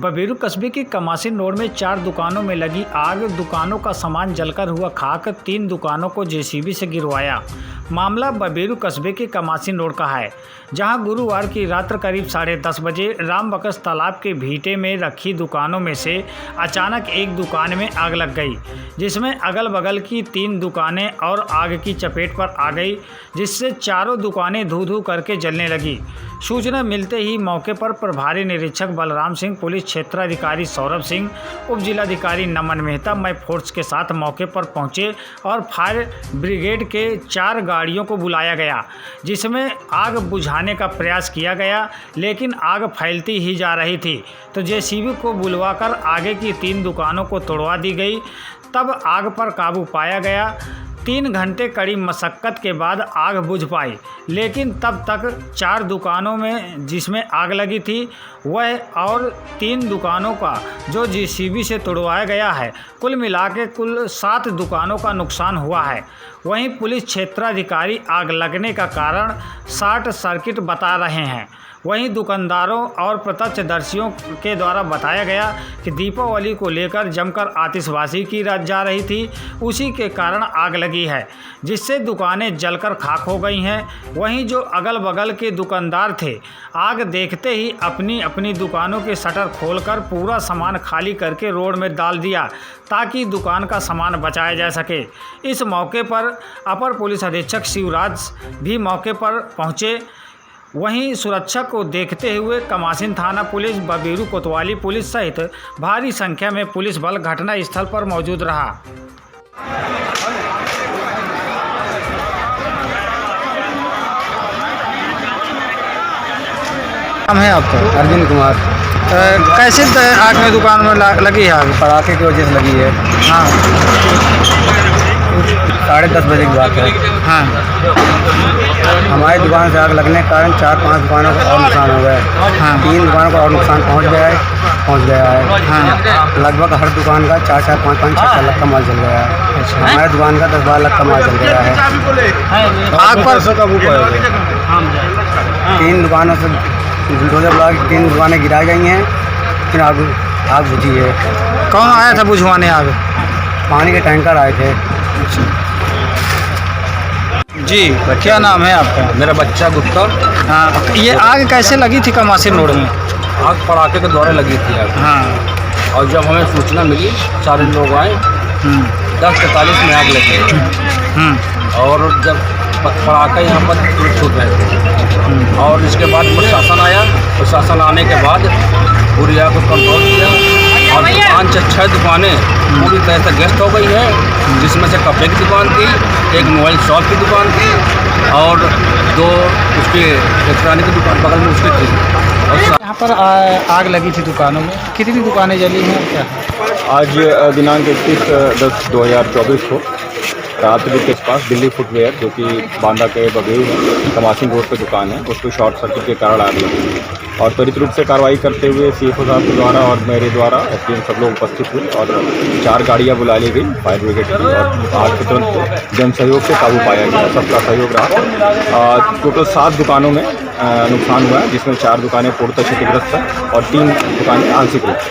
बबेरू कस्बे के कमासिन रोड में 4 दुकानों में लगी आग। दुकानों का सामान जलकर हुआ खाक। 3 दुकानों को जेसीबी से गिरवाया। मामला बबेरू कस्बे के कमासिन रोड का है, जहां गुरुवार की रात करीब 10:30 बजे रामबकस तालाब के भीटे में रखी दुकानों में से अचानक एक दुकान में आग लग गई, जिसमें अगल बगल की 3 दुकानें और आग की चपेट पर आ गई, जिससे चारों दुकानें धू धू करके जलने लगी। सूचना मिलते ही मौके पर प्रभारी निरीक्षक बलराम सिंह, पुलिस क्षेत्राधिकारी सौरभ सिंह, उप जिलाधिकारी नमन मेहता मय फोर्स के साथ मौके पर पहुंचे और फायर ब्रिगेड के 4 गाड़ियों को बुलाया गया, जिसमें आग बुझाने का प्रयास किया गया, लेकिन आग फैलती ही जा रही थी। तो जेसीबी को बुलवाकर आगे की 3 दुकानों को तोड़वा दी गई। तब आग पर काबू पाया गया। 3 घंटे कड़ी मशक्क़त के बाद आग बुझ पाई, लेकिन तब तक 4 दुकानों में जिसमें आग लगी थी वह और 3 दुकानों का जो जेसीबी से तोड़वाया गया है, कुल मिला के कुल 7 दुकानों का नुकसान हुआ है। वहीं पुलिस क्षेत्राधिकारी आग लगने का कारण शॉर्ट सर्किट बता रहे हैं। वहीं दुकानदारों और प्रत्यक्षदर्शियों के द्वारा बताया गया कि दीपावली को लेकर जमकर आतिशबाजी की जा रही थी, उसी के कारण आग लगी है, जिससे दुकानें जलकर खाक हो गई हैं। वहीं जो अगल बगल के दुकानदार थे, आग देखते ही अपनी अपनी दुकानों के शटर खोलकर पूरा सामान खाली करके रोड में डाल दिया, ताकि दुकान का सामान बचाया जा सके। इस मौके पर अपर पुलिस अधीक्षक शिवराज भी मौके पर पहुंचे। वहीं सुरक्षा को देखते हुए कमासिन थाना पुलिस, बबेरू कोतवाली पुलिस सहित भारी संख्या में पुलिस बल घटना स्थल पर मौजूद रहा। नाम है आपका? अर्जुन कुमार। कैसे आग में दुकान में लगी है आग? पटाखे की वजह से लगी है। हाँ, 10:30 बजे की बात है। हाँ, हमारी दुकान से आग लगने के कारण 4-5 दुकानों को और नुकसान हो गया है। हाँ, 3 दुकानों को और नुकसान पहुंच गया है। हाँ, लगभग हर दुकान का 4-4, 5-5, 6-6 लाख का माल जल गया है। अच्छा। हमारे दुकान का 10-12 लाख का माल जल गया है। आग पर 3 दुकानों से 2 लाख 3 दुकानें गिराई गई हैं, फिर आग बुझी है। कौन आया था बुझवाने आग? पानी के टैंकर आए थे। जी, क्या नाम है आपका? मेरा बच्चा गुप्ता। हाँ, ये आग कैसे लगी थी कमासिन रोड में? आग पटाखे के द्वारा लगी थी आग। हाँ, और जब हमें सूचना मिली, सारे लोग आए। 10:43 में आग लगी और जब पटाखे यहाँ पर छूट रहे थे और इसके बाद प्रशासन आया। प्रशासन आने के बाद पूरी आग को कंट्रोल किया और 5-6 दुकानें पूरी तरह से ग्रस्त हो गई है, जिसमें से कपड़े की दुकान थी, एक मोबाइल शॉप की दुकान थी और 2 उसके इलेक्ट्रॉनिक की दुकान बगल में उसकी थी। और यहाँ पर आग लगी थी दुकानों में। कितनी दुकानें जली हैं क्या? आज दिनांक 31/2024 को रात्रि के पास दिल्ली फुटवेयर, जो कि बांदा के बबेरू में कमासिन रोड पे दुकान है, उसको शॉर्ट सर्किट के कारण आग लगी और त्वरित रूप से कार्रवाई करते हुए सीएफओ साहब के द्वारा और मेरे द्वारा एसडीएम सब लोग उपस्थित हुए और 4 गाड़ियाँ बुला ली गई फायर ब्रिगेड की और आग को तुरंत जन सहयोग से काबू पाया गया। सबका सहयोग रहा। टोटल 7 दुकानों में नुकसान हुआ है, जिसमें 4 दुकानें पूर्णतः क्षतिग्रस्त हैं और 3 दुकानें आंशिक रूप से।